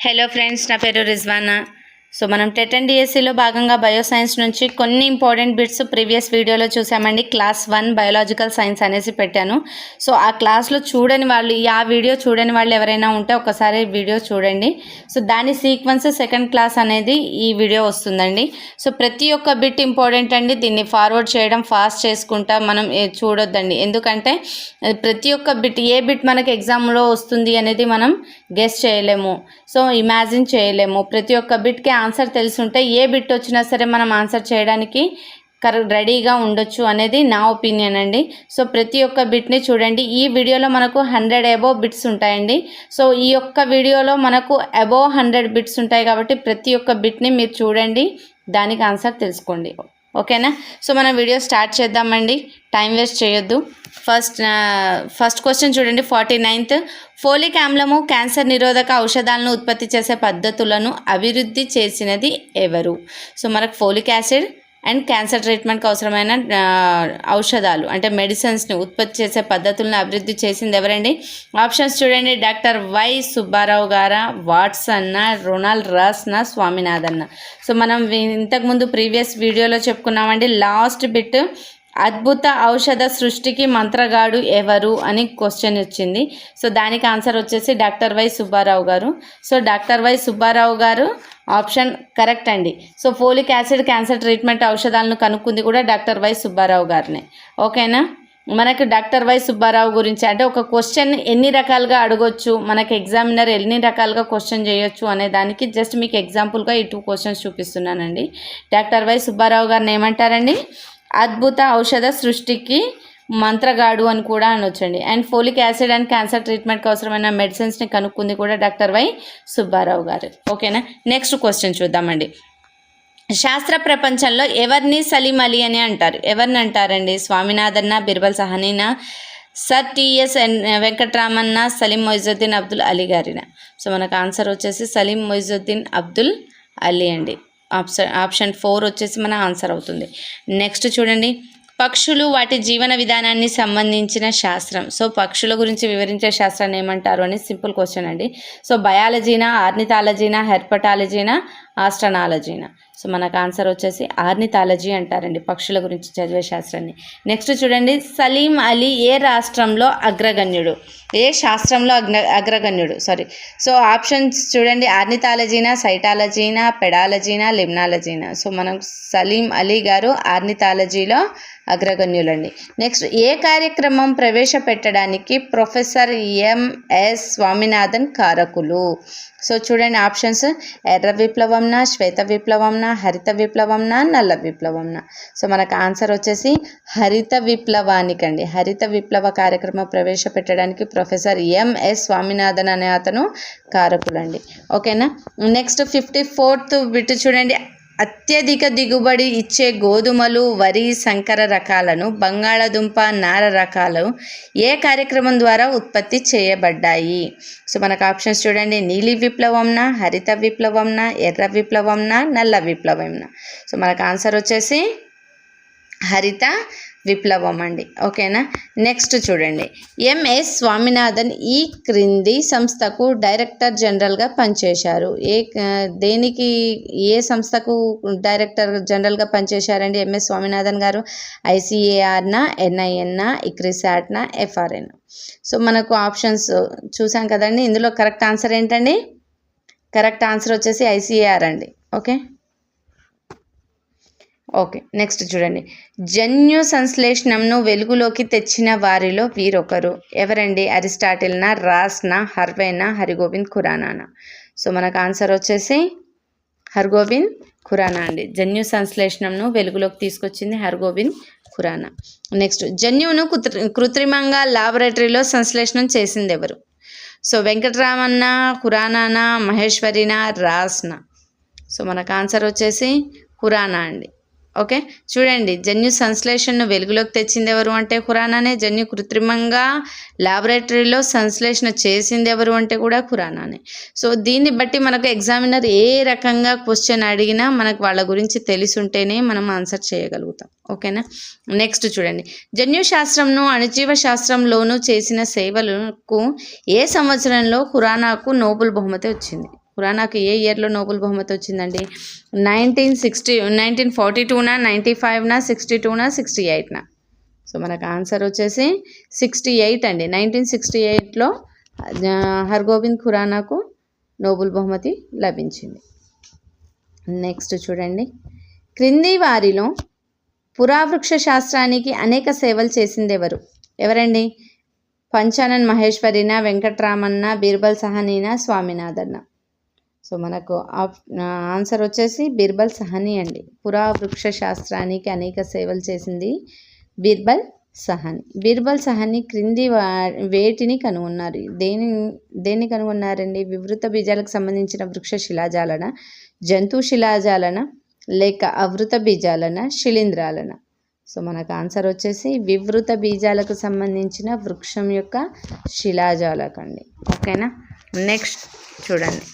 Hello friends, నా పేరు Rizwana. So మనం టెట్ అండ్ డిఎస్సిలో భాగంగా బయోసైన్స్ నుంచి కొన్ని ఇంపార్టెంట్ బిట్స్ ప్రీవియస్ వీడియోలో చూసామండి. క్లాస్ 1 బయోలాజికల్ సైన్స్ అనేసి పెట్టాను. సో ఆ క్లాస్లో చూడని వాళ్ళు, ఆ వీడియో చూడని వాళ్ళు ఎవరైనా ఉంటే ఒకసారి వీడియో చూడండి. సో దాని సీక్వెన్స్ సెకండ్ క్లాస్ అనేది ఈ వీడియో వస్తుందండి. సో ప్రతి ఒక్క బిట్ ఇంపార్టెంట్ అండి. దీన్ని ఫార్వర్డ్ చేయడం ఫాస్ట్ చేసుకుంటా మనం చూడొద్దండి. ఎందుకంటే ప్రతి ఒక్క బిట్, ఏ బిట్ మనకి ఎగ్జామ్లో వస్తుంది అనేది మనం గెస్ చేయలేము. సో ఇమాజిన్ చేయలేము. ప్రతి ఒక్క బిట్కి ఆన్సర్ తెలుసుంటే ఏ బిట్ వచ్చినా సరే మనం ఆన్సర్ చేయడానికి రెడీగా ఉండొచ్చు అనేది నా ఒపీనియన్ అండి. సో ప్రతి ఒక్క బిట్ని చూడండి. ఈ వీడియోలో మనకు 100 అబోవ్ బిట్స్ ఉంటాయండి. సో ఈ ఒక్క వీడియోలో మనకు అబోవ్ 100 బిట్స్ ఉంటాయి కాబట్టి ప్రతి ఒక్క బిట్ని మీరు చూడండి, దానికి ఆన్సర్ తెలుసుకోండి. ఓకేనా? సో మనం వీడియో స్టార్ట్ చేద్దామండి, టైం వేస్ట్ చేయొద్దు. ఫస్ట్ క్వశ్చన్ చూడండి. 49th, ఫోలిక్ ఆమ్లము క్యాన్సర్ నిరోధక ఔషధాలను ఉత్పత్తి చేసే పద్ధతులను అభివృద్ధి చేసినది ఎవరు? సో మనకు ఫోలిక్ యాసిడ్ అండ్ క్యాన్సర్ ట్రీట్మెంట్కి అవసరమైన ఔషధాలు అంటే మెడిసిన్స్ని ఉత్పత్తి చేసే పద్ధతులను అభివృద్ధి చేసింది ఎవరండి? ఆప్షన్స్ చూడండి. డాక్టర్ వై సుబ్బారావు గారా, వాట్సన్న, రొనాల్డ్ రాస్నా, స్వామినాథన్న. సో మనం ఇంతకుముందు ప్రీవియస్ వీడియోలో చెప్పుకున్నామండి. లాస్ట్ బిట్, అద్భుత ఔషధ సృష్టికి మంత్రగాడు ఎవరు అని క్వశ్చన్ వచ్చింది. సో దానికి ఆన్సర్ వచ్చేసి డాక్టర్ వై సుబ్బారావు గారు. సో డాక్టర్ వై సుబ్బారావు గారు ఆప్షన్ కరెక్ట్ అండి. So folic acid cancer treatment ఔషధాలను కనుక్కుంది కూడా డాక్టర్ వై సుబ్బారావు గారినే. ఓకేనా? మనకు డాక్టర్ వై సుబ్బారావు గురించి అంటే ఒక క్వశ్చన్ ఎన్ని రకాలుగా అడగొచ్చు, మనకి ఎగ్జామినర్ ఎన్ని రకాలుగా క్వశ్చన్ చేయొచ్చు అనే దానికి జస్ట్ మీకు ఎగ్జాంపుల్గా ఈ 2 క్వశ్చన్స్ చూపిస్తున్నానండి. డాక్టర్ వై సుబ్బారావు గారిని ఏమంటారండి? అద్భుత ఔషధ సృష్టికి మంత్రగాడు అని కూడా అనొచ్చండి. And folic acid and cancer ట్రీట్మెంట్కి అవసరమైన మెడిసిన్స్ని కనుక్కుంది కూడా డాక్టర్ వై సుబ్బారావు గారు. ఓకేనా? నెక్స్ట్ క్వశ్చన్ చూద్దామండి. శాస్త్ర ప్రపంచంలో ఎవరిని సలీం అలీ అని అంటారు? ఎవరిని అంటారండి? స్వామినాథన్న, బిర్బల్ సహానీనా, సర్ టిఎస్ వెంకట్రామన్న, సలీం మొయిజుద్దీన్ అబ్దుల్ అలీ గారినా? సో మనకు ఆన్సర్ వచ్చేసి సలీం మొయిజుద్దీన్ అబ్దుల్ అలీ అండి. ఆప్షన్ 4 వచ్చేసి మన ఆన్సర్ అవుతుంది. నెక్స్ట్ చూడండి. పక్షులు వాటి జీవన విధానాన్ని సంబంధించిన శాస్త్రం. సో పక్షుల గురించి వివరించే శాస్త్రాన్ని ఏమంటారు అని సింపుల్ క్వశ్చన్ అండి. సో బయాలజీనా, ఆర్నిథాలజీనా, హెర్పటాలజీనా, ఆస్ట్రనాలజీనా? సో మనకు ఆన్సర్ వచ్చేసి ఆర్నిథాలజీ అంటారండి, పక్షుల గురించి చదివే శాస్త్రాన్ని. నెక్స్ట్ చూడండి. సలీం అలీ ఏ రాష్ట్రంలో అగ్రగణ్యుడు? ఏ శాస్త్రంలో అగ్రగణ్యుడు? సో ఆప్షన్స్ చూడండి. ఆర్నిథాలజీనా, సైటాలజీనా, పెడాలజీనా, లిమ్నాలజీనా? సో మనం సలీం అలీ గారు ఆర్నిథాలజీలో అగ్రగణ్యులండి. నెక్స్ట్, ఏ కార్యక్రమం ప్రవేశపెట్టడానికి ప్రొఫెసర్ ఎంఎస్ స్వామినాథన్ కారకులు? సో చూడండి ఆప్షన్స్. ఎర్ర విప్లవంనా, శ్వేత విప్లవంనా, హరిత విప్లవంనా, నల్ల విప్లవంనా? సో మనకు ఆన్సర్ వచ్చేసి హరిత విప్లవానికండి. హరిత విప్లవ కార్యక్రమం ప్రవేశపెట్టడానికి ప్రొఫెసర్ ఎంఎస్ స్వామినాథన్ అనే అతను కారకులండి. ఓకేనా? నెక్స్ట్ 54th బిట్ చూడండి. అత్యధిక దిగుబడి ఇచ్చే గోధుమలు, వరి, సంకర రకాలను, బంగాళాదుంప నార రకాలు ఏ కార్యక్రమం ద్వారా ఉత్పత్తి చేయబడ్డాయి? సో మనకు ఆప్షన్స్ చూడండి. నీలి విప్లవంనా, హరిత విప్లవంనా, ఎర్ర విప్లవంనా, నల్ల విప్లవంనా? సో మనకు ఆన్సర్ వచ్చేసి హరిత విప్లవం అండి. ఓకేనా? నెక్స్ట్ చూడండి. ఎంఎస్ స్వామినాథన్ ఈ క్రింది సంస్థకు డైరెక్టర్ జనరల్గా పనిచేశారు. ఏ సంస్థకు డైరెక్టర్ జనరల్గా పనిచేశారండి ఎంఎస్ స్వామినాథన్ గారు? ఐసిఏఆర్నా, ఎన్ఐఎన్నా, ఇక్రిసాట్నా, ఎఫ్ఆర్ఎన్? సో మనకు ఆప్షన్స్ చూసాం కదండి. ఇందులో కరెక్ట్ ఆన్సర్ ఏంటండి? కరెక్ట్ ఆన్సర్ వచ్చేసి ఐసిఏఆర్ అండి. ఓకే. నెక్స్ట్ చూడండి. జన్యు సంశ్లేషణంను వెలుగులోకి తెచ్చిన వారిలో వీరొకరు ఎవరండి? అరిస్టాటిల్నా, రాస్నా, హర్వేనా, హరిగోవింద్ ఖురానానా? సో మనకు ఆన్సర్ వచ్చేసి హర్గోవింద్ ఖురానా అండి. జన్యు సంశ్లేషణంను వెలుగులోకి తీసుకొచ్చింది హర్గోవింద్ ఖురానా. నెక్స్ట్, జన్యువును కృత్రిమంగా లాబొరేటరీలో సంశ్లేషణం చేసింది ఎవరు? సో వెంకటరామన్న, ఖురానానా, మహేశ్వరినా, రాస్నా? సో మనకు ఆన్సర్ వచ్చేసి ఖురానా అండి. ఓకే చూడండి, జన్యు సంశ్లేషణను వెలుగులోకి తెచ్చింది ఎవరు అంటే ఖురానానే. జన్యు కృత్రిమంగా ల్యాబొరేటరీలో సంశ్లేషణ చేసింది ఎవరు అంటే కూడా ఖురానానే. సో దీన్ని బట్టి మనకు ఎగ్జామినర్ ఏ రకంగా క్వశ్చన్ అడిగినా మనకు వాళ్ళ గురించి తెలిసి ఉంటేనే మనం ఆన్సర్ చేయగలుగుతాం. ఓకేనా? నెక్స్ట్ చూడండి, జన్యు శాస్త్రంను అణుజీవ శాస్త్రంలోనూ చేసిన సేవలకు ఏ సంవత్సరంలో ఖురానాకు నోబెల్ బహుమతి వచ్చింది? ఖురానాకు ఏ ఇయర్లో నోబెల్ బహుమతి వచ్చిందండి? 1942నా, 95నా, 62నా, 68నా? సో మనకు ఆన్సర్ వచ్చేసి 68 అండి. 1968లో హర్గోబింద్ ఖురానాకు నోబెల్ బహుమతి లభించింది. నెక్స్ట్ చూడండి, క్రింది వారిలో పురావృక్ష శాస్త్రానికి అనేక సేవలు చేసింది ఎవరండి? పంచానన్ మహేశ్వరినా, వెంకట్రామన్న, బీర్బల్ సహనీనా, స్వామినాథన్న? సో మనకు ఆన్సర్ వచ్చేసి బీర్బల్ సహనీ అండి. పురావృక్ష శాస్త్రానికి అనేక సేవలు చేసింది బీర్బల్ సహనీ. బీర్బల్ సహనీ క్రింది వేటిని కనుగొన్నారు? దేన్ని కనుగొన్నారండి? వివృత బీజాలకు సంబంధించిన వృక్ష శిలాజాలన, జంతు శిలాజాలన, లేక అవృత బీజాలన, శిలీంధ్రాలన? సో మనకు ఆన్సర్ వచ్చేసి వివృత బీజాలకు సంబంధించిన వృక్షం యొక్క శిలాజాలకండి. ఓకేనా? నెక్స్ట్ చూడండి,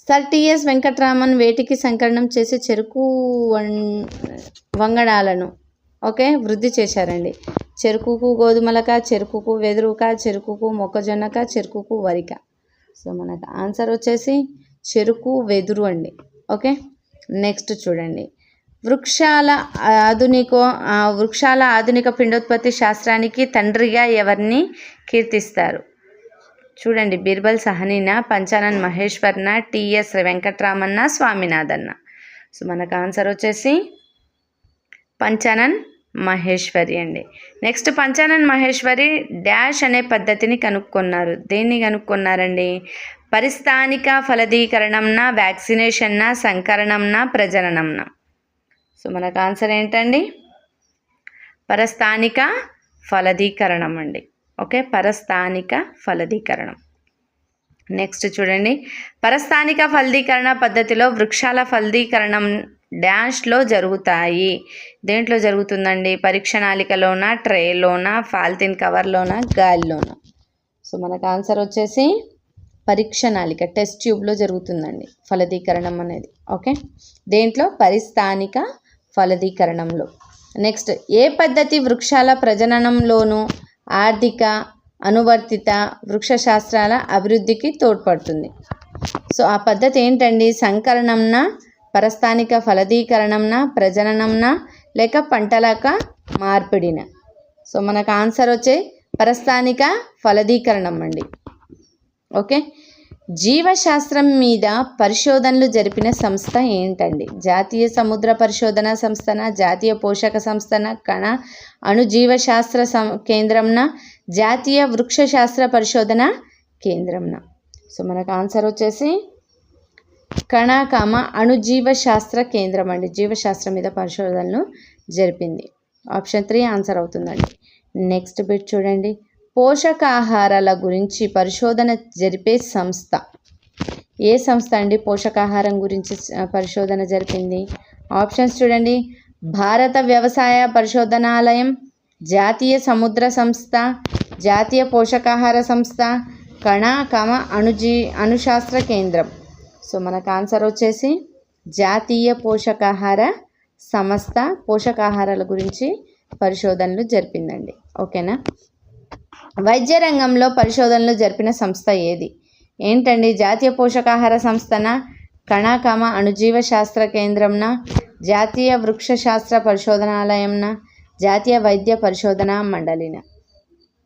సర్ టిఎస్ వెంకట్రామన్ వేటికి సంకలనం చేసి చెరుకు వంగడాలను వృద్ధి చేశారండి? చెరుకుకు గోధుమలక, చెరుకుకు వెదురుక, చెరుకుకు మొక్కజొన్నక, చెరుకుకు వరిక? సో మనకు ఆన్సర్ వచ్చేసి చెరుకు వెదురు అండి. ఓకే, నెక్స్ట్ చూడండి, వృక్షాల ఆధునిక పిండోత్పత్తి శాస్త్రానికి తండ్రిగా ఎవరిని కీర్తిస్తారు? చూడండి, బీర్బల్ సహనీనా, పంచానన్ మహేశ్వర్న, టిఎస్ వెంకట్రామన్న, స్వామినాథన్న? సో మనకు ఆన్సర్ వచ్చేసి పంచానన్ మహేశ్వరి అండి. నెక్స్ట్, పంచానన్ మహేశ్వరి డాష్ అనే పద్ధతిని కనుక్కున్నారు. దేన్ని కనుక్కున్నారండి? పరిస్థానిక ఫలదీకరణంన, వ్యాక్సినేషన్న, సంకరణంన, ప్రజననంన? సో మనకు ఆన్సర్ ఏంటండి? పరస్థానిక ఫలదీకరణం అండి. ఓకే, పరస్థానిక ఫలదీకరణం. నెక్స్ట్ చూడండి, పరస్థానిక ఫలదీకరణ పద్ధతిలో వృక్షాల ఫలదీకరణం డాష్లో జరుగుతాయి. దేంట్లో జరుగుతుందండి? పరీక్ష నాళికలోన, ట్రేలోన, పాలిథిన్ కవర్లోన, గాలిలోన? సో మనకు ఆన్సర్ వచ్చేసి పరీక్ష నాళిక, టెస్ట్ ట్యూబ్లో జరుగుతుందండి ఫలదీకరణం అనేది. ఓకే, దేంట్లో? పరిస్థానిక ఫలదీకరణంలో. నెక్స్ట్, ఏ పద్ధతి వృక్షాల ప్రజననంలోనూ ఆర్థిక, అనువర్తిత వృక్షశాస్త్రాల అభివృద్ధికి తోడ్పడుతుంది? సో ఆ పద్ధతి ఏంటండి? సంకరణంన, పరస్థానిక ఫలదీకరణంన, ప్రజననంన, లేక పంటలక మార్పిడిన? సో మనకు ఆన్సర్ వచ్చే పరస్థానిక ఫలదీకరణం అండి. ఓకే, జీవశాస్త్రం మీద పరిశోధనలు జరిపిన సంస్థ ఏంటండి? జాతీయ సముద్ర పరిశోధన సంస్థన, జాతీయ పోషక సంస్థన, కణ అణుజీవశాస్త్ర కేంద్రంన, జాతీయ వృక్షశాస్త్ర పరిశోధన కేంద్రంన? సో మనకు ఆన్సర్ వచ్చేసి అణుజీవశాస్త్ర కేంద్రం అండి. జీవశాస్త్రం మీద పరిశోధనలు జరిపింది. ఆప్షన్ 3 ఆన్సర్ అవుతుందండి. నెక్స్ట్ బిట్ చూడండి, పోషకాహారాల గురించి పరిశోధన జరిపే సంస్థ ఏ సంస్థ అండి? పోషకాహారం గురించి పరిశోధన జరిపింది. ఆప్షన్స్ చూడండి, భారత వ్యవసాయ పరిశోధనాలయం, జాతీయ సముద్ర సంస్థ, జాతీయ పోషకాహార సంస్థ, అణుశాస్త్ర కేంద్రం? సో మనకు ఆన్సర్ వచ్చేసి జాతీయ పోషకాహార సంస్థ పోషకాహారాల గురించి పరిశోధనలు జరిపిందండి. ఓకేనా? వైద్య రంగంలో పరిశోధనలు జరిపిన సంస్థ ఏది? ఏంటండి? జాతీయ పోషకాహార సంస్థన, అణుజీవ శాస్త్ర కేంద్రంన, జాతీయ వృక్షశాస్త్ర పరిశోధనాలయంన, జాతీయ వైద్య పరిశోధన మండలిన?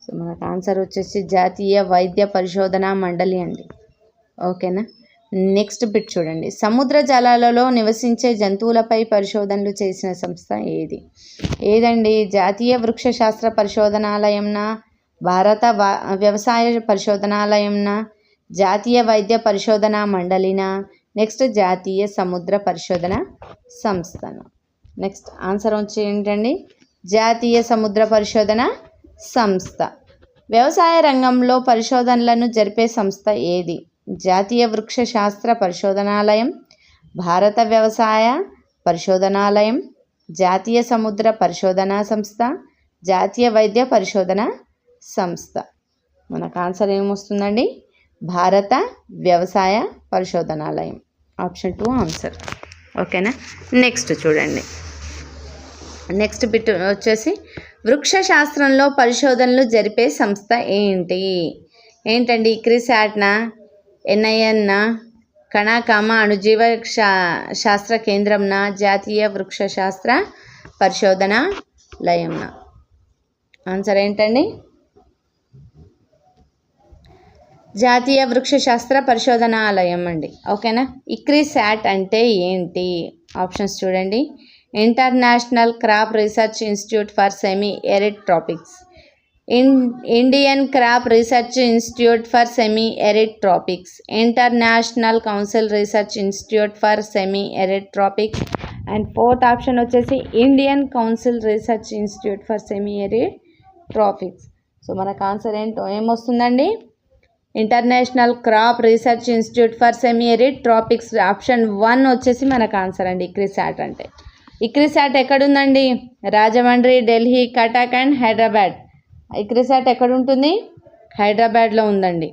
సో మనకు ఆన్సర్ వచ్చేసి జాతీయ వైద్య పరిశోధన మండలి అండి. ఓకేనా? నెక్స్ట్ బిట్ చూడండి, సముద్ర జలాలలో నివసించే జంతువులపై పరిశోధనలు చేసిన సంస్థ ఏదండి? జాతీయ వృక్షశాస్త్ర పరిశోధనాలయంన, భారత వ్యవసాయ పరిశోధనాలయంన, జాతీయ వైద్య పరిశోధన మండలిన, నెక్స్ట్ జాతీయ సముద్ర పరిశోధన సంస్థన? నెక్స్ట్ ఆన్సర్ వచ్చి ఏంటండి? జాతీయ సముద్ర పరిశోధన సంస్థ. వ్యవసాయ రంగంలో పరిశోధనలను జరిపే సంస్థ ఏది? జాతీయ వృక్షశాస్త్ర పరిశోధనాలయం, భారత వ్యవసాయ పరిశోధనాలయం, జాతీయ సముద్ర పరిశోధనా సంస్థ, జాతీయ వైద్య పరిశోధన సంస్థ? మనకు ఆన్సర్ ఏమొస్తుందండి? భారత వ్యవసాయ పరిశోధనాలయం. Option 2 answer. ఓకేనా? నెక్స్ట్ చూడండి, నెక్స్ట్ బిట్ వచ్చేసి వృక్షశాస్త్రంలో పరిశోధనలు జరిపే సంస్థ ఏంటి? ఏంటండి ఇక్రిసాట్నా, ఎన్ఐఎన్నా, కణాకామ అణుజీవ శాస్త్ర కేంద్రంనా, జాతీయ వృక్షశాస్త్ర పరిశోధనాలయంనా? ఆన్సర్ ఏంటండి? జాతీయ వృక్షశాస్త్ర పరిశోధనాలయం అండి. ఓకేనా. ఇక్రిసాట్ అంటే ఏంటి? ఆప్షన్స్ చూడండి. International crop research institute for semi arid tropics, Indian crop research institute for semi arid tropics, international council research institute for semi arid tropics, and fourth option వచ్చేసి Indian council research institute for semi arid tropics. So మనకు answer ఏంటో ఏమొస్తుందండి? International crop research institute for semi arid tropics. Option 1 వచ్చేసి మనకు answer అండి ICRISAT అంటే. ICRISAT ఎక్కడుందండి? Rajahmundry, Delhi, Cuttack and Hyderabad. ICRISAT ఎక్కడుంటుంది? హైదరాబాద్లో ఉందండి.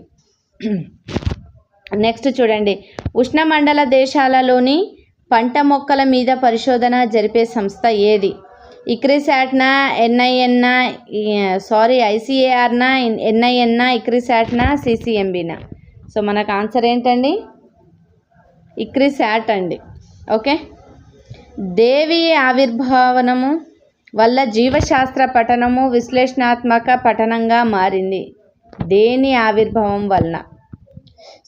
నెక్స్ట్ చూడండి. ఉష్ణమండల దేశాలలోని పంట మొక్కల మీద పరిశోధన జరిపే సంస్థ ఏది? ఇక్రిసాట్నా, ఎన్ఐఎన్నా, ఐసిఏఆర్నా, ఎన్ఐఎన్నా, ఇక్రిసాట్నా, సిసిఎంబినా? సో మనకు ఆన్సర్ ఏంటండి? ఇక్రిసాట్ అండి. ఓకే. దేవి ఆవిర్భావనము వల్ల జీవశాస్త్ర పఠనము విశ్లేషణాత్మక పఠనంగా మారింది. దేని ఆవిర్భావం వలన?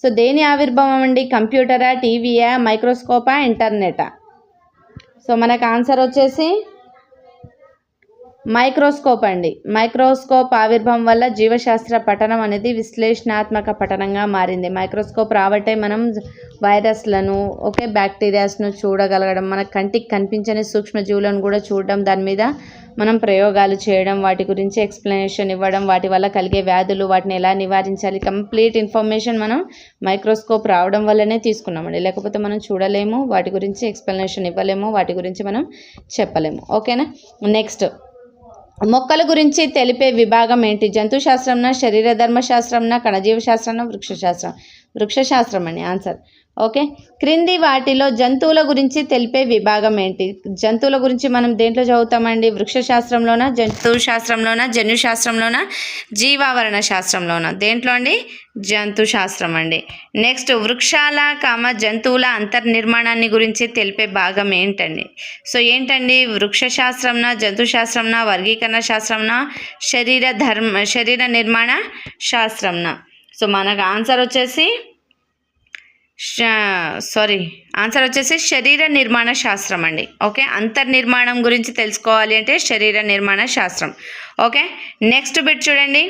సో దేని ఆవిర్భావం అండి? కంప్యూటరా, టీవీయా, మైక్రోస్కోపా, ఇంటర్నెటా? సో మనకు ఆన్సర్ వచ్చేసి మైక్రోస్కోప్ అండి. మైక్రోస్కోప్ ఆవిర్భావం వల్ల జీవశాస్త్ర పఠనం అనేది విశ్లేషణాత్మక పఠనంగా మారింది. మైక్రోస్కోప్ రాబట్టే మనం వైరస్లను, బ్యాక్టీరియాస్ను చూడగలగడం, మన కంటికి కనిపించని సూక్ష్మజీవులను కూడా చూడడం, దాని మీద మనం ప్రయోగాలు చేయడం, వాటి గురించి ఎక్స్ప్లెనేషన్ ఇవ్వడం, వాటి వల్ల కలిగే వ్యాధులు, వాటిని ఎలా నివారించాలి, కంప్లీట్ ఇన్ఫర్మేషన్ మనం మైక్రోస్కోప్ రావడం వల్లనే తీసుకున్నామండి. లేకపోతే మనం చూడలేము, వాటి గురించి ఎక్స్ప్లెనేషన్ ఇవ్వలేము, వాటి గురించి మనం చెప్పలేము. ఓకేనా. నెక్స్ట్, మొక్కల గురించి తెలిపే విభాగం ఏంటి? జంతుశాస్త్రంనా, శరీర ధర్మశాస్త్రంనా, కణజీవశాస్త్రంనా, వృక్షశాస్త్రం? వృక్షశాస్త్రం అండి ఆన్సర్. ఓకే. క్రింది వాటిలో జంతువుల గురించి తెలిపే విభాగం ఏంటి? జంతువుల గురించి మనం దేంట్లో చదువుతామండి? వృక్షశాస్త్రంలోనా, జంతుశాస్త్రంలోనా, జన్యుశాస్త్రంలోనా, జీవావరణ శాస్త్రంలోనా? దేంట్లో అండి? జంతుశాస్త్రం అండి. నెక్స్ట్, వృక్షాల జంతువుల అంతర్నిర్మాణాన్ని గురించి తెలిపే భాగం ఏంటండి? సో ఏంటండి? వృక్షశాస్త్రంనా, జంతుశాస్త్రంనా, వర్గీకరణ శాస్త్రంనా, శరీర నిర్మాణ శాస్త్రంనా? సో మనకు ఆన్సర్ వచ్చేసి శరీర నిర్మాణ శాస్త్రం అండి. ఓకే. అంతర్నిర్మాణం గురించి తెలుసుకోవాలి అంటే శరీర నిర్మాణ శాస్త్రం. ఓకే. నెక్స్ట్ బిట్ చూడండి.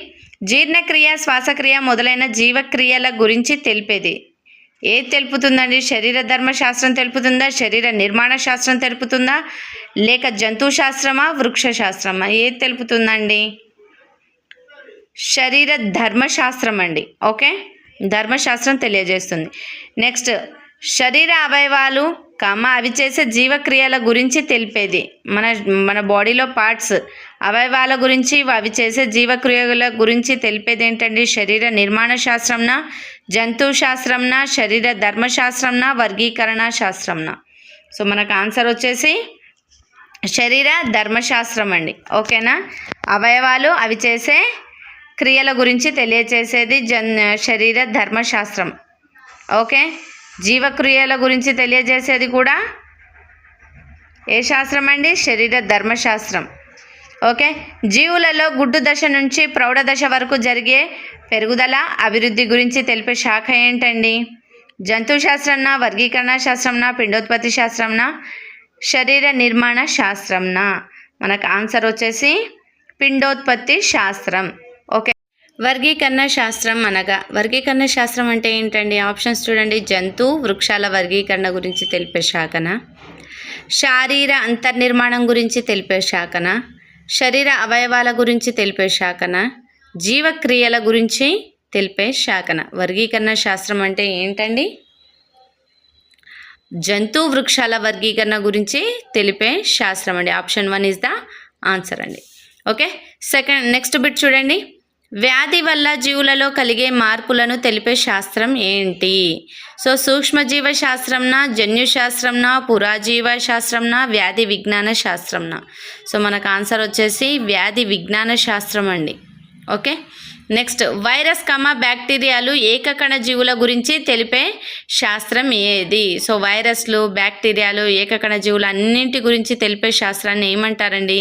జీర్ణక్రియ, శ్వాసక్రియ మొదలైన జీవక్రియల గురించి తెలిపేది ఏది తెలుపుతుందండి? శరీర ధర్మశాస్త్రం తెలుపుతుందా, శరీర నిర్మాణ శాస్త్రం తెలుపుతుందా, లేక జంతు శాస్త్రమా, వృక్ష శాస్త్రమా? ఏది తెలుపుతుందండి? శరీర ధర్మశాస్త్రం అండి. ఓకే. ధర్మశాస్త్రం తెలియజేస్తుంది. నెక్స్ట్, శరీర అవయవాలు అవి చేసే జీవక్రియల గురించి తెలిపేది. మన బాడీలో పార్ట్స్, అవయవాల గురించి, అవి చేసే జీవక్రియల గురించి తెలిపేది ఏంటండి? శరీర నిర్మాణ శాస్త్రంనా, జంతు శాస్త్రంనా, శరీర ధర్మశాస్త్రంనా, వర్గీకరణ శాస్త్రంనా? సో మనకు ఆన్సర్ వచ్చేసి శరీర ధర్మశాస్త్రం అండి. ఓకేనా. అవయవాలు, అవి చేసే క్రియల గురించి తెలియచేసేది శరీర ధర్మశాస్త్రం. ఓకే. జీవక్రియల గురించి తెలియజేసేది కూడా ఏ శాస్త్రం అండి? శరీర ధర్మశాస్త్రం. ఓకే. జీవులలో గుడ్డు దశ నుంచి ప్రౌఢ దశ వరకు జరిగే పెరుగుదల, అభివృద్ధి గురించి తెలిపే శాఖ ఏంటండి? జంతు శాస్త్రంనా, వర్గీకరణ శాస్త్రంనా, పిండోత్పత్తి శాస్త్రంనా, శరీర నిర్మాణ శాస్త్రంనా? మనకు ఆన్సర్ వచ్చేసి పిండోత్పత్తి శాస్త్రం. ఓకే. వర్గీకరణ శాస్త్రం అనగా, వర్గీకరణ శాస్త్రం అంటే ఏంటండి? ఆప్షన్స్ చూడండి. జంతు, వృక్షాల వర్గీకరణ గురించి తెలిపే శాఖన, శారీర అంతర్నిర్మాణం గురించి తెలిపే శాఖన, శరీర అవయవాల గురించి తెలిపే శాఖన, జీవక్రియల గురించి తెలిపే శాఖన. వర్గీకరణ శాస్త్రం అంటే ఏంటండి? జంతు, వృక్షాల వర్గీకరణ గురించి తెలిపే శాస్త్రం అండి. ఆప్షన్ 1 ఈజ్ ద ఆన్సర్ అండి. ఓకే. నెక్స్ట్ బిట్ చూడండి. వ్యాధి వల్ల జీవులలో కలిగే మార్పులను తెలిపే శాస్త్రం ఏంటి? సో సూక్ష్మజీవ శాస్త్రంనా, జన్యుశాస్త్రంనా, పురాజీవ శాస్త్రంనా, వ్యాధి విజ్ఞాన శాస్త్రంనా? సో మనకు ఆన్సర్ వచ్చేసి వ్యాధి విజ్ఞాన శాస్త్రం అండి. ఓకే. నెక్స్ట్ వైరస్ బ్యాక్టీరియాలు ఏకకణ జీవుల గురించి తెలిపే శాస్త్రం ఏది? సో వైరస్లు బ్యాక్టీరియాలు ఏకకణ జీవులు అన్నింటి గురించి తెలిపే శాస్త్రాన్ని ఏమంటారండి?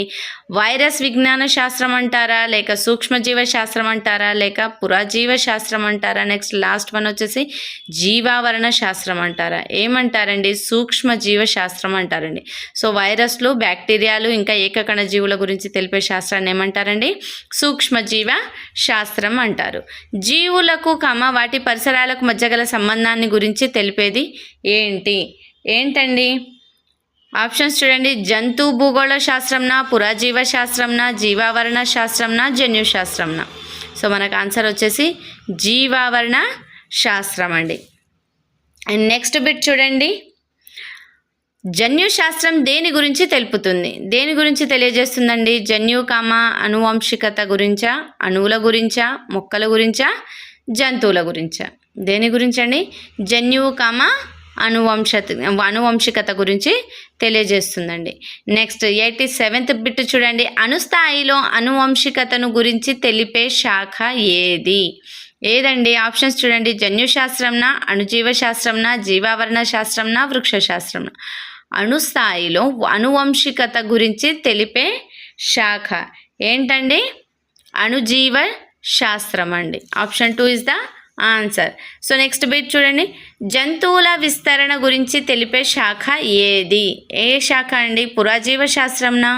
వైరస్ విజ్ఞాన శాస్త్రం అంటారా, లేక సూక్ష్మజీవ శాస్త్రం అంటారా, లేక పురాజీవ శాస్త్రం అంటారా? నెక్స్ట్ లాస్ట్ వన్ వచ్చేసి జీవావరణ శాస్త్రం అంటారా? ఏమంటారండి? సూక్ష్మజీవ శాస్త్రం అంటారండి. సో వైరస్లు బ్యాక్టీరియాలు ఇంకా ఏకకణ జీవుల గురించి తెలిపే శాస్త్రాన్ని ఏమంటారండి? సూక్ష్మజీవ శాస్త్రం అంటారు. జీవులకు వాటి పరిసరాలకు మధ్య గల సంబంధాన్ని గురించి తెలిపేది ఏంటండి? ఆప్షన్స్ చూడండి. జంతు భూగోళ శాస్త్రంనా, పురాజీవ శాస్త్రంనా, జీవావరణ శాస్త్రంనా, జన్యు శాస్త్రంనా? సో మనకు ఆన్సర్ వచ్చేసి జీవావరణ శాస్త్రం అండి. అండ్ నెక్స్ట్ బిట్ చూడండి. జన్యు శాస్త్రం దేని గురించి తెలుపుతుంది? దేని గురించి తెలియజేస్తుందండి? జన్యు అనువంశికత గురించా, అణువుల గురించా, మొక్కల గురించా, జంతువుల గురించా? దేని గురించి అండి? జన్యు అనువంశికత గురించి తెలియజేస్తుందండి. నెక్స్ట్ 87th బిట్ చూడండి. అణుస్థాయిలో అనువంశికతను గురించి తెలిపే శాఖ ఏదండి? ఆప్షన్స్ చూడండి. జన్యు శాస్త్రంనా, అణుజీవ శాస్త్రంనా, జీవావరణ శాస్త్రంనా, వృక్ష శాస్త్రంనా? అణుస్థాయిలో అనువంశికత గురించి తెలిపే శాఖ ఏంటండి? అణుజీవ శాస్త్రం అండి. Option 2 is the answer. So next bit చూడండి. జంతువుల విస్తరణ గురించి తెలిపే శాఖ ఏది? ఏ శాఖ అండి? పురాజీవ శాస్త్రంనా,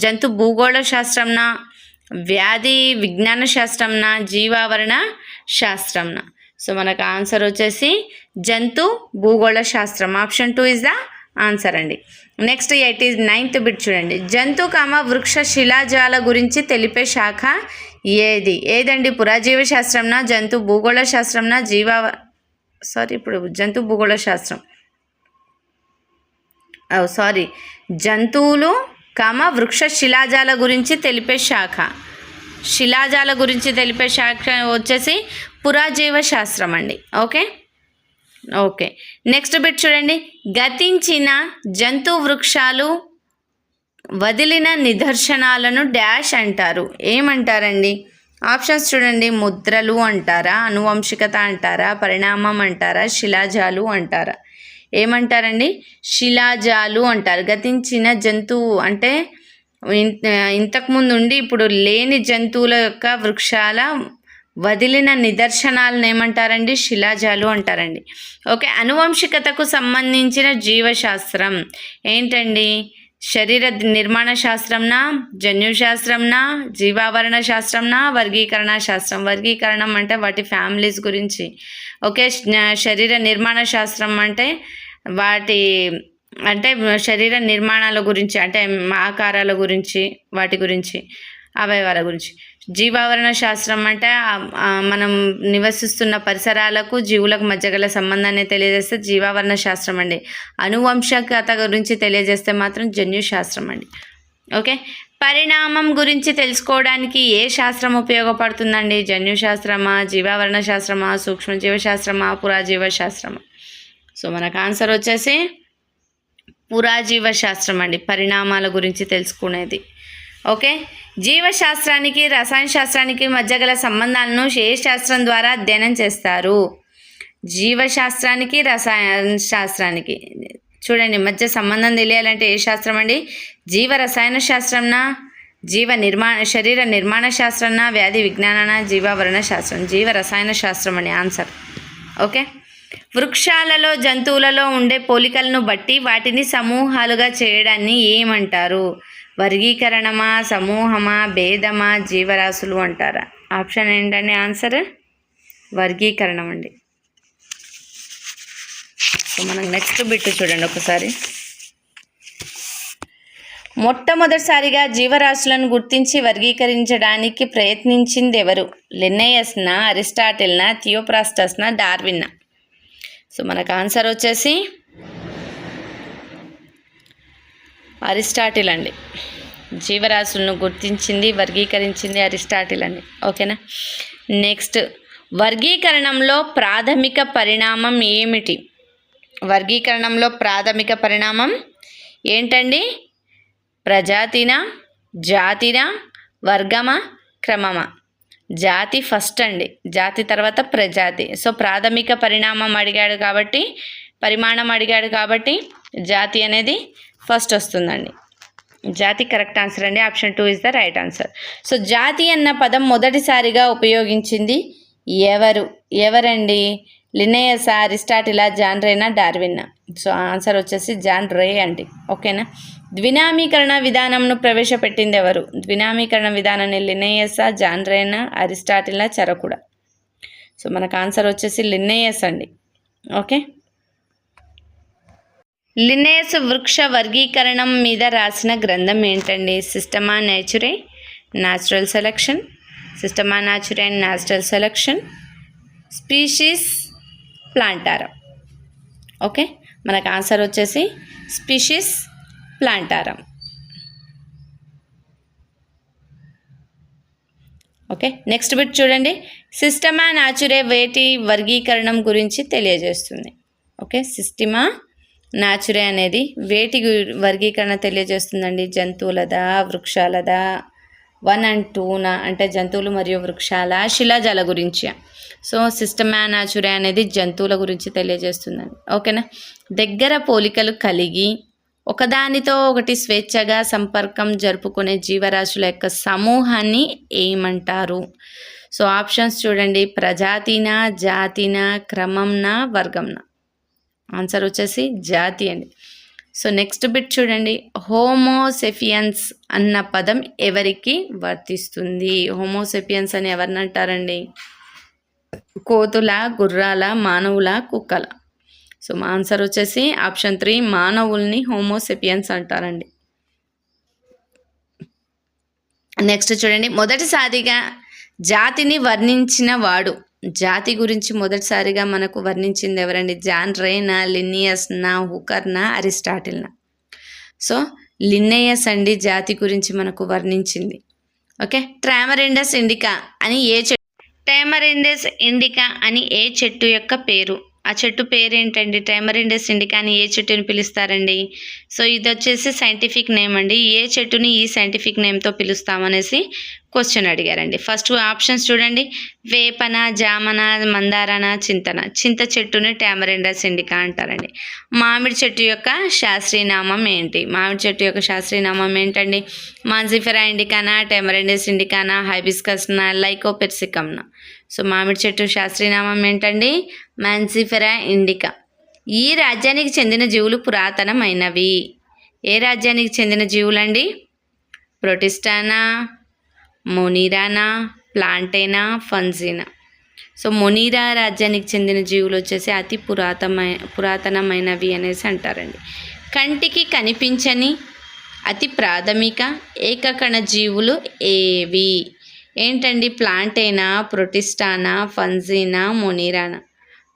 జంతు భూగోళ శాస్త్రంనా, వ్యాధి విజ్ఞాన శాస్త్రంనా, జీవావరణ శాస్త్రంనా? సో మనకు ఆన్సర్ వచ్చేసి జంతు భూగోళ శాస్త్రం. ఆప్షన్ 2 ఇస్ ద ఆన్సర్ అండి. నెక్స్ట్ 89th బిట్ చూడండి. జంతు వృక్ష శిలాజాల గురించి తెలిపే శాఖ ఏదండి? పురాజీవ శాస్త్రంనా, జంతు భూగోళ శాస్త్రంనా, జంతు భూగోళ శాస్త్రం జంతువులు వృక్ష శిలాజాల గురించి తెలిపే శాఖ. శిలాజాల గురించి తెలిపే శాఖ వచ్చేసి పురాజీవ శాస్త్రం అండి. ఓకే నెక్స్ట్ బిట్ చూడండి. గతించిన జంతు వృక్షాలు వదిలిన నిదర్శనాలను డాష్ అంటారు. ఏమంటారండి? ఆప్షన్స్ చూడండి. ముద్రలు అంటారా, అనువంశికత అంటారా, పరిణామం అంటారా, శిలాజాలు అంటారా? ఏమంటారండి? శిలాజాలు అంటారు. గతించిన జంతువు అంటే ఇంతకుముందు ఉండి ఇప్పుడు లేని జంతువుల యొక్క వృక్షాల వదిలిన నిదర్శనాలను ఏమంటారండి? శిలాజాలు అంటారండి. అనువంశికతకు సంబంధించిన జీవశాస్త్రం ఏంటండి? శరీర నిర్మాణ శాస్త్రంనా, జన్యు శాస్త్రంనా, జీవావరణ శాస్త్రంనా, వర్గీకరణ శాస్త్రం? వర్గీకరణం అంటే వాటి ఫ్యామిలీస్ గురించి. శరీర నిర్మాణ శాస్త్రం అంటే శరీర నిర్మాణాల గురించి, అంటే ఆకారాల గురించి, వాటి గురించి, అవయవాల గురించి. జీవావరణ శాస్త్రం అంటే మనం నివసిస్తున్న పరిసరాలకు జీవులకు మధ్య గల సంబంధాన్ని తెలియజేస్తే జీవావరణ శాస్త్రం అండి. అనువంశికత గురించి తెలియజేస్తే మాత్రం జన్యు శాస్త్రం అండి. పరిణామం గురించి తెలుసుకోవడానికి ఏ శాస్త్రం ఉపయోగపడుతుందండి? జన్యు శాస్త్రమా, జీవావరణ శాస్త్రమా, సూక్ష్మజీవ శాస్త్రమా, పురాజీవ శాస్త్రమా? సో మనకు ఆన్సర్ వచ్చేసి పురాజీవ శాస్త్రం అండి. పరిణామాల గురించి తెలుసుకునేది. జీవశాస్త్రానికి రసాయన శాస్త్రానికి మధ్య గల సంబంధాలను ఏ శాస్త్రం ద్వారా అధ్యయనం చేస్తారు? జీవశాస్త్రానికి రసాయన శాస్త్రానికి చూడండి మధ్య సంబంధం తెలియాలంటే ఏ శాస్త్రం అండి? జీవ రసాయన శాస్త్రంనా, శరీర నిర్మాణ శాస్త్రంనా, వ్యాధి విజ్ఞాననా, జీవావరణ శాస్త్రం? జీవ రసాయన శాస్త్రం అండి ఆన్సర్. వృక్షాలలో జంతువులలో ఉండే పోలికలను బట్టి వాటిని సమూహాలుగా చేయడాన్ని ఏమంటారు? వర్గీకరణమా, సమూహమా, భేదమా, జీవరాశులు అంటారా? ఆప్షన్ ఏంటండి? ఆన్సర్ వర్గీకరణం అండి. సో మనం నెక్స్ట్ బిట్ చూడండి ఒకసారి. మొట్టమొదటిసారిగా జీవరాశులను గుర్తించి వర్గీకరించడానికి ప్రయత్నించింది ఎవరు? లిన్నెయస్నా, అరిస్టాటిల్నా, థియోఫ్రాస్టస్నా, డార్విన్నా? సో మనకు ఆన్సర్ వచ్చేసి అరిస్టాటిల్ అండి. జీవరాశులను గుర్తించింది, వర్గీకరించింది అరిస్టాటిల్ అండి. నెక్స్ట్ వర్గీకరణంలో ప్రాథమిక పరిణామం ఏమిటి? వర్గీకరణంలో ప్రాథమిక పరిణామం ఏంటండి? ప్రజాతినా, జాతినా, వర్గమా, క్రమమా? జాతి ఫస్ట్ అండి, జాతి తర్వాత ప్రజాతి. సో ప్రాథమిక పరిణామం అడిగాడు కాబట్టి, పరిమాణం అడిగాడు కాబట్టి జాతి అనేది ఫస్ట్ వస్తుందండి. జాతి కరెక్ట్ ఆన్సర్ అండి. Option 2 is the right answer. So జాతి అన్న పదం మొదటిసారిగా ఉపయోగించింది ఎవరండి? లిన్నయస్, అరిస్టాటిలా, జాన్ రేనా, డార్విన్నా? సో ఆన్సర్ వచ్చేసి జాన్ రే అండి. ఓకేనా. ద్వినామీకరణ విధానంను ప్రవేశపెట్టింది ఎవరు? ద్వినామీకరణ విధానాన్ని లిన్నయస్, జాన్ రేనా, అరిస్టాటిలా, చరకుడా? సో మనకు ఆన్సర్ వచ్చేసి లిన్నయస్ అండి. ఓకే. లిన్నయస్ వృక్ష వర్గీకరణం మీద రాసిన గ్రంథం ఏంటండి? Systema Naturae, natural selection, Systema Naturae and natural selection, Species Plantarum. Okay, మనకు ఆన్సర్ వచ్చేసి species Plantarum. Okay, next bit చూడండి. సిస్టమా నాచురే వేటి వర్గీకరణం గురించి తెలియజేస్తుంది? ఓకే, సిస్టమా నాచురే అనేది వేటి వర్గీకరణ తెలియజేస్తుందండి? జంతువులదా, వృక్షాలదా? 1 and 2 అంటే జంతువులు మరియు వృక్షాల, శిలాజాల గురించి. సో సిస్టమా నాచురే అనేది జంతువుల గురించి తెలియజేస్తుందండి. ఓకేనా. దగ్గర పోలికలు కలిగి ఒకదానితో ఒకటి స్వేచ్ఛగా సంపర్కం జరుపుకునే జీవరాశుల యొక్క సమూహాన్ని ఏమంటారు? సో ఆప్షన్స్ చూడండి. ప్రజాతినా, జాతినా, క్రమంనా, వర్గంనా? ఆన్సర్ వచ్చేసి జాతి అండి. సో నెక్స్ట్ బిట్ చూడండి. హోమోసెపియన్స్ అన్న పదం ఎవరికి వర్తిస్తుంది? హోమోసెపియన్స్ అని ఎవరిని అంటారండి? కోతుల, గుర్రాల, మానవుల, కుక్కల? సో మా ఆన్సర్ వచ్చేసి ఆప్షన్ 3, మానవుల్ని హోమోసెపియన్స్ అంటారండి. నెక్స్ట్ చూడండి. మొదటిసారిగా జాతిని వర్ణించిన వాడు? జాతి గురించి మొదటిసారిగా మనకు వర్ణించింది ఎవరండి? జాన్ రేనా, లిన్నయస్నా, హుకర్నా, అరిస్టాటిల్నా? సో లిన్నయస్ అండి జాతి గురించి మనకు వర్ణించింది. ఓకే. ట్రామరిండస్ ఇండికా అని ఏ చెట్టు యొక్క పేరు? ఆ చెట్టు పేరేంటండి? ట్రైమరిండస్ ఇండికా అని ఏ చెట్టుని పిలుస్తారండి? సో ఇది వచ్చేసి సైంటిఫిక్ నేమ్ అండి. ఏ చెట్టుని ఈ సైంటిఫిక్ నేమ్తో పిలుస్తామనేసి క్వశ్చన్ అడిగారండి. ఫస్ట్ ఆప్షన్స్ చూడండి. వేపన, జామన, మందారన, చింతన? చింత చెట్టుని టామరిండస్ ఇండికా అంటారండి. మామిడి చెట్టు యొక్క శాస్త్రీయనామం ఏంటి? మామిడి చెట్టు యొక్క శాస్త్రీయనామం ఏంటండి? మాన్జిఫెరా ఇండికానా, టామరిండస్ ఇండికానా, హైబిస్కస్నా, లైకోపెర్సికమ్నా? సో మామిడి చెట్టు శాస్త్రీయనామం ఏంటండి? మాన్జిఫెరా ఇండికా. ఈ రాజ్యానికి చెందిన జీవులు పురాతనమైనవి. ఏ రాజ్యానికి చెందిన జీవులండి? ప్రొటిస్టానా, మొనీరానా, ప్లాంటేనా, ఫంజీనా? సో మొనీరా రాజ్యానికి చెందిన జీవులు వచ్చేసి అతి పురాతనమైనవి అనేసి అంటారండి. కంటికి కనిపించని అతి ప్రాథమిక ఏకకణ జీవులు ఏవి? ఏంటండి? ప్లాంటేనా, ప్రొటిస్టానా, ఫంజీనా, మొనీరానా?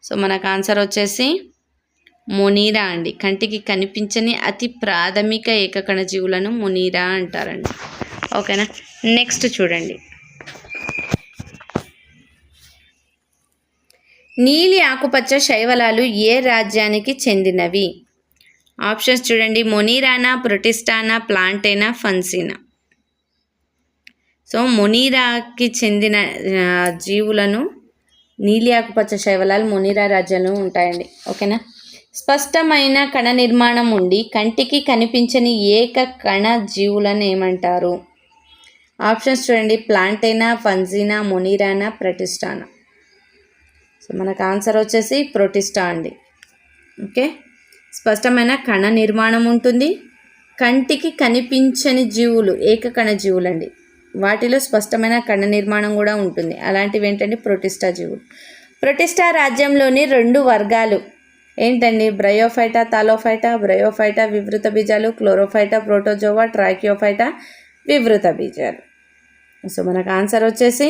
సో మనకు ఆన్సర్ వచ్చేసి మొనీరా అండి. కంటికి కనిపించని అతి ప్రాథమిక ఏకకణ జీవులను మొనీరా అంటారండి. ఓకేనా. నెక్స్ట్ చూడండి. నీలి ఆకుపచ్చ శైవలాలు ఏ రాజ్యానికి చెందినవి? ఆప్షన్స్ చూడండి. మొనీరానా, ప్రొటిస్టానా, ప్లాంటేనా, ఫంజీనా? సో మొనీరాకి చెందిన జీవులను నీలి ఆకుపచ్చ శైవలాలు మొనీరా రాజ్యంలో ఉంటాయండి. ఓకేనా. స్పష్టమైన కణ నిర్మాణం ఉండి కంటికి కనిపించని ఏక కణ జీవులను ఏమంటారు? ఆప్షన్స్ చూడండి. ప్లాంటేనా, ఫంజీనా, మొనీరానా, ప్రొటిస్టానా? సో మనకు ఆన్సర్ వచ్చేసి ప్రొటిస్టా అండి. ఓకే. స్పష్టమైన కణ నిర్మాణం ఉంటుంది, కంటికి కనిపించని జీవులు ఏకకణ జీవులు అండి. వాటిలో స్పష్టమైన కణ నిర్మాణం కూడా ఉంటుంది. అలాంటివి ఏంటంటే ప్రొటిస్టా జీవులు. ప్రొటిస్టా రాజ్యంలోని 2 వర్గాలు ఏంటండి? Bryophyta, Thallophyta. బ్రయోఫైటా వివృత బీజాలు, క్లోరోఫైటా ప్రోటోజోవా, ట్రాకియోఫైటా వివృత బీజాలు. సో మనకు ఆన్సర్ వచ్చేసి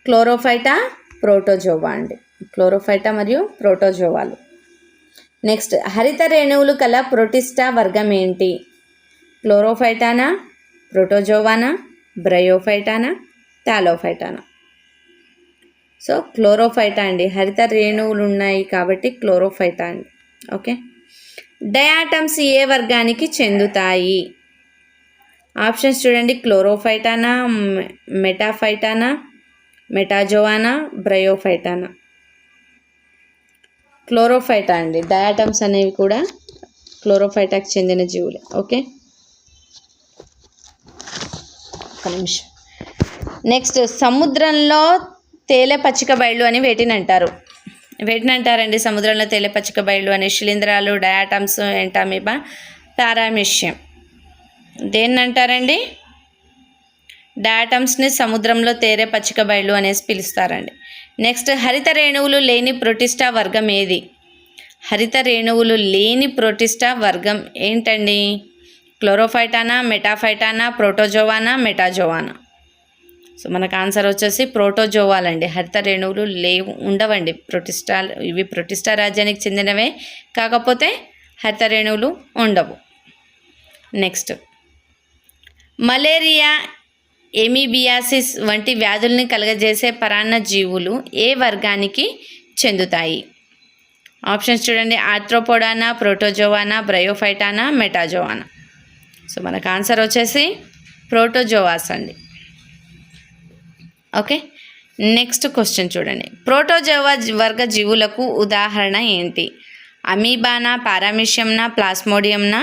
క్లోరోఫైటా, ప్రోటోజోవా అండి. క్లోరోఫైటా మరియు ప్రోటోజోవాలు. నెక్స్ట్, హరిత రేణువులు కల ప్రొటిస్టా వర్గం ఏంటి? క్లోరోఫైటానా, ప్రోటోజోవానా, బ్రయోఫైటానా, థాలోఫైటానా? సో క్లోరోఫైటా అండి. హరిత రేణువులు ఉన్నాయి కాబట్టి క్లోరోఫైటా అండి. ఓకే. డయాటమ్స్ ఏ వర్గానికి చెందుతాయి? ఆప్షన్స్ చూడండి, క్లోరోఫైటానా, మెటాఫైటానా, మెటాజోవానా, బ్రయోఫైటానా. క్లోరోఫైటా అండి. డయాటమ్స్ అనేవి కూడా క్లోరోఫైటాకి చెందిన జీవులే. ఓకే, ఒక నిమిషం. నెక్స్ట్, సముద్రంలో తేలే పచ్చిక బయళ్ళు అని వేటిని అంటారండి? సముద్రంలో తేలే పచ్చిక బయళ్ళు అని శిలీంధ్రాలు, డయాటమ్స్, ఎంటామీబా, పారామిషియం. దేన్ని అంటారండి? డయాటమ్స్ని సముద్రంలో తేలే పచ్చిక బయళ్ళు అనేసి పిలుస్తారండి. నెక్స్ట్, హరిత రేణువులు లేని ప్రోటిస్టా వర్గం ఏది? హరిత రేణువులు లేని ప్రోటిస్టా వర్గం ఏంటండి? క్లోరోఫైటానా, మెటాఫైటానా, ప్రోటోజోవానా, మెటాజోవానా. సో మనకు ఆన్సర్ వచ్చేసి ప్రోటోజోవాలండి. హరిత రేణువులు ఉండవండి. ఇవి ప్రోటిస్టా రాజ్యానికి చెందినవే, కాకపోతే హరిత రేణువులు ఉండవు. నెక్స్ట్, మలేరియా, ఎమీబియాసిస్ వంటి వ్యాధుల్ని కలుగజేసే పరాన్న జీవులు ఏ వర్గానికి చెందుతాయి? ఆప్షన్స్ చూడండి, ఆర్థ్రోపోడానా, ప్రోటోజోవానా, బ్రయోఫైటానా, మెటాజోవానా. సో మనకు ఆన్సర్ వచ్చేసి ప్రోటోజోవాస్ అండి. ఓకే, నెక్స్ట్ క్వశ్చన్ చూడండి. ప్రోటోజోవా వర్గ జీవులకు ఉదాహరణ ఏంటి? అమీబానా, పారామిషియంనా, ప్లాస్మోడియంనా?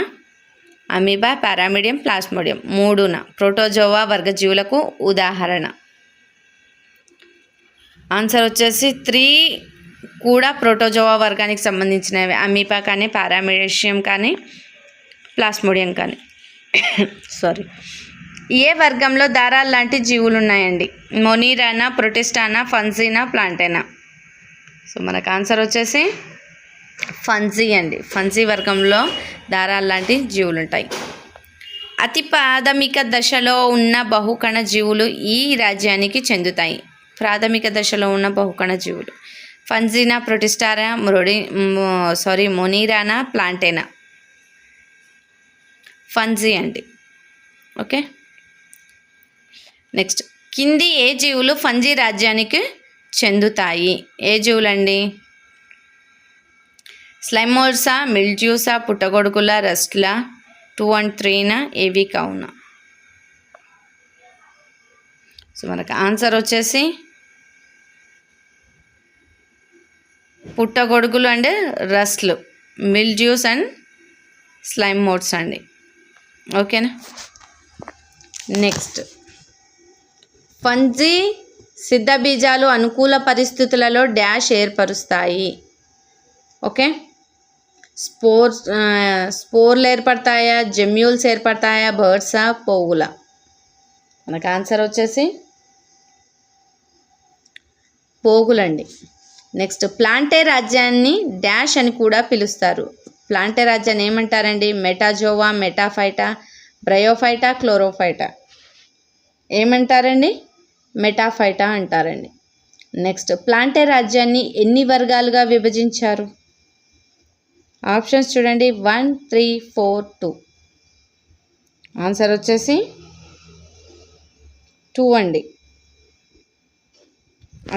అమీబా, పారామిడియం, ప్లాస్మోడియం మూడున ప్రోటోజోవా వర్గ జీవులకు ఉదాహరణ. ఆన్సర్ వచ్చేసి 3 కూడా ప్రోటోజోవా వర్గానికి సంబంధించినవి. అమీబా కానీ, పారామిషియం కానీ, ప్లాస్మోడియం కానీ. సారీ. ఏ వర్గంలో దారాలు లాంటి జీవులు ఉన్నాయండి? మొనీరానా, ప్రొటిస్టానా, ఫంజీనా, ప్లాంటేనా? సో మనకు ఆన్సర్ వచ్చేసి ఫంజీ అండి. ఫంజీ వర్గంలో దారాలు లాంటి జీవులు ఉంటాయి. అతి ప్రాథమిక దశలో ఉన్న బహుకణ జీవులు ఈ రాజ్యానికి చెందుతాయి. ప్రాథమిక దశలో ఉన్న బహుకణ జీవులు ఫంజీనా, ప్రొటిస్టారా, మొనీరానా, ప్లాంటేనా? ఫంజీ అండి. ఓకే, నెక్స్ట్, కింది ఏ జీవులు ఫంజీ రాజ్యానికి చెందుతాయి? ఏ జీవులండి? స్లైమోల్సా, మిల్డ్యూసా, పుట్టగొడుగుల, రస్ట్లా, 2 and 3 ఏవి కావునా? సో మనకు ఆన్సర్ వచ్చేసి పుట్టగొడుగులు అండ్ రస్ట్లు, మిల్డ్యూస్ అండ్ స్లైమ్ మోడ్స్ అండి. ఓకేనా. నెక్స్ట్, ఫంజీ సిద్ధ బీజాలు అనుకూల పరిస్థితులలో డాష్ ఏర్పరుస్తాయి. ఓకే, స్పోర్లు ఏర్పడతాయా, జెమ్యూల్స్ ఏర్పడతాయా, బర్డ్సా, పోగుల? మనకు ఆన్సర్ వచ్చేసి పోగులండి. నెక్స్ట్, ప్లాంటే రాజ్యాన్ని డాష్ అని కూడా పిలుస్తారు. ప్లాంటే రాజ్యాన్ని ఏమంటారండి? Metazoa, Metaphyta, Bryophyta, Chlorophyta? ఏమంటారండి? మెటాఫైటా అంటారండి. నెక్స్ట్, ప్లాంటే రాజ్యాన్ని ఎన్ని వర్గాలుగా విభజించారు? ఆప్షన్స్ చూడండి, 1, 3, 4, 2. ఆన్సర్ వచ్చేసి 2 అండి.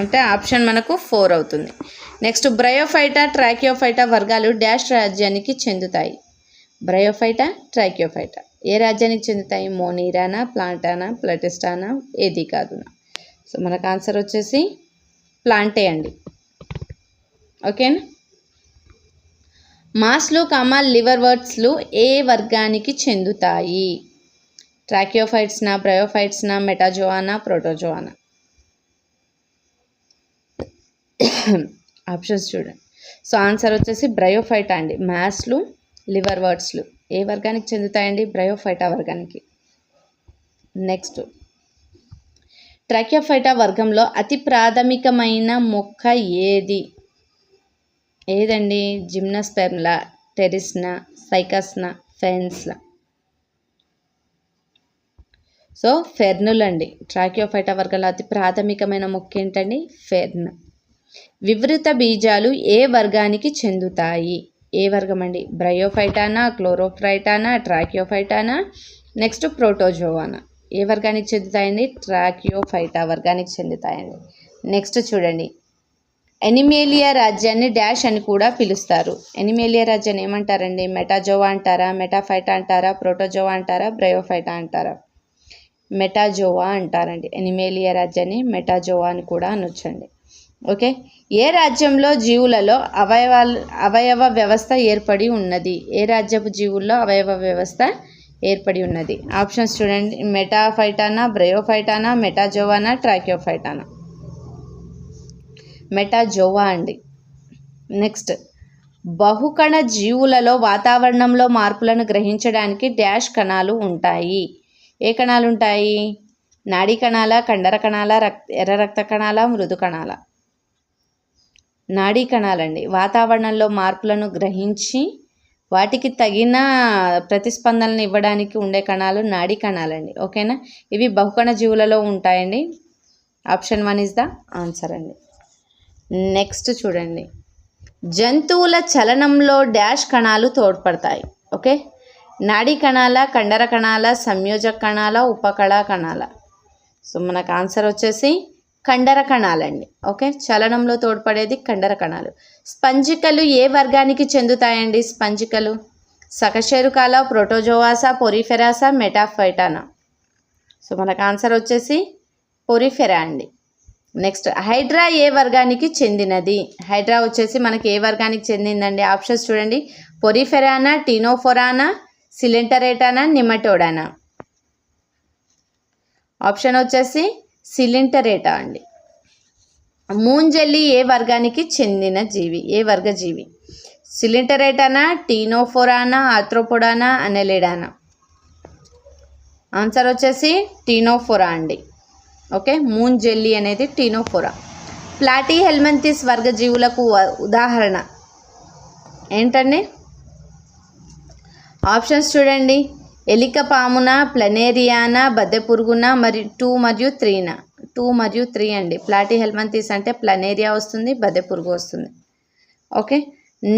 అంటే ఆప్షన్ మనకు 4 అవుతుంది. నెక్స్ట్, బ్రయోఫైటా, ట్రాకియోఫైటా వర్గాలు డాష్ రాజ్యానికి చెందుతాయి. బ్రయోఫైటా, ట్రాకియోఫైటా ఏ రాజ్యానికి చెందుతాయి? మోనీరానా, ప్లాంటానా, ప్లటిస్టానా, ఏది కాదునా? సో మనకు ఆన్సర్ వచ్చేసి ప్లాంటే అండి. ఓకేనా. మాస్లు, లివర్వర్ట్స్లు ఏ వర్గానికి చెందుతాయి? ట్రాకియోఫైట్స్నా, బ్రయోఫైట్స్నా, మెటాజోవానా, ప్రోటోజోవానా? ఆప్షన్స్ చూడండి. సో ఆన్సర్ వచ్చేసి బ్రయోఫైటా అండి. మాస్లు, లివర్వర్ట్స్లు ఏ వర్గానికి చెందుతాయండి? బ్రయోఫైటా వర్గానికి. నెక్స్ట్, ట్రాకియోఫైటా వర్గంలో అతి ప్రాథమికమైన మొక్క ఏదండి? జిమ్నోస్పెర్మ్లా, టెరిస్నా, సైకస్నా, ఫెన్స్లా? సో ఫెర్నులు అండి. ట్రాకియోఫైటా వర్గంలో అతి ప్రాథమికమైన మొక్క ఏంటండి? ఫెర్న్. వివృత బీజాలు ఏ వర్గానికి చెందుతాయి? ఏ వర్గం అండి? బ్రయోఫైటానా, క్లోరోఫైటానా, ట్రాకియోఫైటానా, నెక్స్ట్ ప్రోటోజోవానా? ఏ వర్గానికి చెందుతాయండి? ట్రాకియోఫైటా వర్గానికి చెందుతాయండి. నెక్స్ట్ చూడండి, ఎనిమేలియా రాజ్యాన్ని డాష్ అని కూడా పిలుస్తారు. ఎనిమేలియా రాజ్యాన్ని ఏమంటారండి? మెటాజోవా అంటారా, మెటాఫైటా అంటారా, ప్రోటోజోవా అంటారా, బ్రయోఫైటా అంటారా? మెటాజోవా అంటారండి. ఎనిమేలియా రాజ్యాన్ని మెటాజోవా అని కూడా అనొచ్చండి. ఓకే. ఏ రాజ్యంలో జీవులలో అవయవ వ్యవస్థ ఏర్పడి ఉన్నది? ఏ రాజ్యపు జీవుల్లో అవయవ వ్యవస్థ ఏర్పడి ఉన్నది? ఆప్షన్స్ చూడండి. మెటాఫైటానా, బ్రయోఫైటానా, మెటాజోవానా, ట్రాకియోఫైటానా? మెటాజోవా అండి. నెక్స్ట్, బహుకణ జీవులలో వాతావరణంలో మార్పులను గ్రహించడానికి డాష్ కణాలు ఉంటాయి. ఏ కణాలు ఉంటాయి? నాడీ కణాల, కండర కణాల, ఎర్ర రక్త కణాల, మృదు కణాల? నాడీ కణాలండి. వాతావరణంలో మార్పులను గ్రహించి వాటికి తగిన ప్రతిస్పందనలు ఇవ్వడానికి ఉండే కణాలు నాడీ కణాలండి. ఓకేనా? ఇవి బహుకణ జీవులలో ఉంటాయండి. ఆప్షన్ 1 ఇస్ ద ఆన్సర్ అండి. నెక్స్ట్ చూడండి, జంతువుల చలనంలో డాష్ కణాలు తోడ్పడతాయి. ఓకే. నాడీ కణాల, కండర కణాల, సంయోజక కణాల, ఉపకళా కణాల? సో మనకు ఆన్సర్ వచ్చేసి కండర కణాలండి. ఓకే. చలనంలో తోడ్పడేది కండర కణాలు. స్పంజికలు ఏ వర్గానికి చెందుతాయండి? స్పంజికలు సకశేరుకాల, ప్రోటోజోవాసా, పొరిఫెరాసా, మెటాఫైటానా? సో మనకు ఆన్సర్ వచ్చేసి పొరిఫెరా అండి. నెక్స్ట్, హైడ్రా ఏ వర్గానికి చెందినది? హైడ్రా వచ్చేసి మనకి ఏ వర్గానికి చెందిందండి? ఆప్షన్స్ చూడండి. పొరిఫెరానా, టీనోఫోరానా, సిలెంటరేటానా, నిమటోడానా? ఆప్షన్ వచ్చేసి సిలింటరేటా అండి. మూంజెల్లి ఏ వర్గానికి చెందిన జీవి? ఏ వర్గ జీవి? సిలింటరేటానా, టీనోఫోరానా, ఆర్థ్రోపోడానా, అనెలిడానా? ఆన్సర్ వచ్చేసి టీనోఫోరా అండి. ఓకే. మూంజెల్లి అనేది టీనోఫోరా. ప్లాటీ హెల్మంతిస్ వర్గ జీవులకు ఉదాహరణ ఏంటండి? ఆప్షన్స్ చూడండి. ఎలిక పామున, ప్లనేరియానా, బద్దె పురుగున, మరియు 2 మరియు 3నా? 2 మరియు 3 అండి. ప్లాటీ హెల్మంతిస్ అంటే ప్లనేరియా వస్తుంది, బద్దె పురుగు వస్తుంది. ఓకే.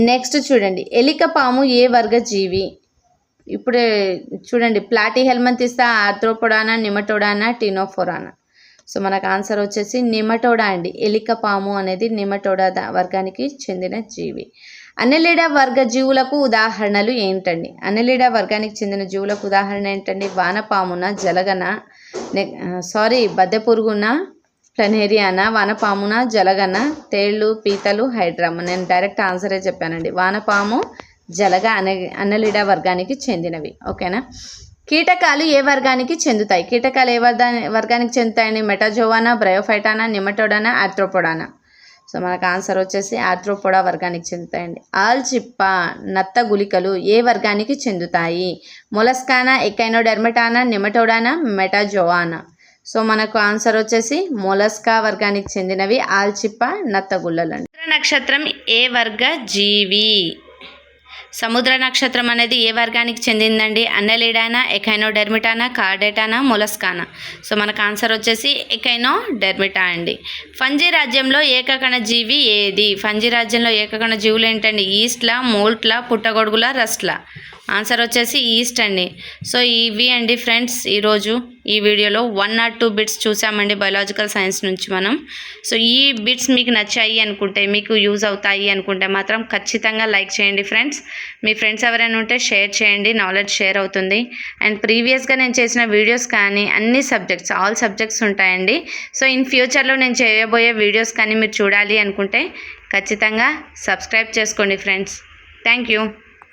నెక్స్ట్ చూడండి, ఎలిక పాము ఏ వర్గ జీవి? ఇప్పుడే చూడండి, ప్లాటీ హెల్మంతిస్ ఆర్థ్రోపోడానా, నిమటోడానా, టీనోఫోరానా? సో మనకు ఆన్సర్ వచ్చేసి నిమటోడా అండి. ఎలిక పాము అనేది నిమటోడా వర్గానికి చెందిన జీవి. అనెలిడా వర్గ జీవులకు ఉదాహరణలు ఏంటండి? అనెలిడా వర్గానికి చెందిన జీవులకు ఉదాహరణ ఏంటండి? వానపామున, జలగన, బద్దె పురుగున, ప్లనేరియానా, వానపామున, జలగన, తేళ్ళు, పీతలు, హైడ్రామ్? నేను డైరెక్ట్ ఆన్సరే చెప్పానండి. వానపాము, జలగ అనెలిడా వర్గానికి చెందినవి. ఓకేనా? కీటకాలు ఏ వర్గానికి చెందుతాయి? కీటకాలు ఏ వర్గానికి చెందుతాయండి? మెటాజోవానా, బ్రయోఫైటానా, నిమటోడానా, ఆర్థ్రోపోడానా? సో మనకు ఆన్సర్ వచ్చేసి ఆర్థ్రోపోడా వర్గానికి చెందుతాయండి. ఆల్చిప్ప, నత్త గుళికలు ఏ వర్గానికి చెందుతాయి? మొలస్కానా, ఎకైనోడెర్మటానా, నిమటోడానా, మెటాజోవానా? సో మనకు ఆన్సర్ వచ్చేసి మొలస్కా వర్గానికి చెందినవి ఆల్చిప్ప, నత్తగుళ్ళలు అండి. నక్షత్రం ఏ వర్గ జీవి? సముద్ర నక్షత్రం అనేది ఏ వర్గానికి చెందిందండి? అనెలిడానా, ఎకైనోడెర్మిటానా, కార్డేటానా, మొలస్కానా? సో మనకు ఆన్సర్ వచ్చేసి ఎకైనోడెర్మిటా అండి. ఫంజీ రాజ్యంలో ఏకకణ జీవి ఏది? ఫంజీ రాజ్యంలో ఏకకణ జీవులు ఏంటండి? ఈస్ట్లా, మోల్ట్లా, పుట్టగొడుగుల, రస్ట్లా? ఆన్సర్ వచ్చేసి ఈస్ట్ అండి. సో ఇవి అండి ఫ్రెండ్స్ ఈరోజు ఈ వీడియోలో 1 or 2 బిట్స్ చూసామండి బయాలజికల్ సైన్స్ నుంచి మనం. సో ఈ బిట్స్ మీకు నచ్చాయి అనుకుంటే, మీకు యూజ్ అవుతాయి అనుకుంటే మాత్రం ఖచ్చితంగా లైక్ చేయండి ఫ్రెండ్స్. మీ ఫ్రెండ్స్ ఎవరైనా ఉంటే షేర్ చేయండి, నాలెడ్జ్ షేర్ అవుతుంది. అండ్ ప్రీవియస్గా నేను చేసిన వీడియోస్ కానీ అన్ని సబ్జెక్ట్స్, ఆల్ సబ్జెక్ట్స్ ఉంటాయండి. సో ఇన్ ఫ్యూచర్లో నేను చేయబోయే వీడియోస్ కానీ మీరు చూడాలి అనుకుంటే ఖచ్చితంగా సబ్స్క్రైబ్ చేసుకోండి ఫ్రెండ్స్. Thank you.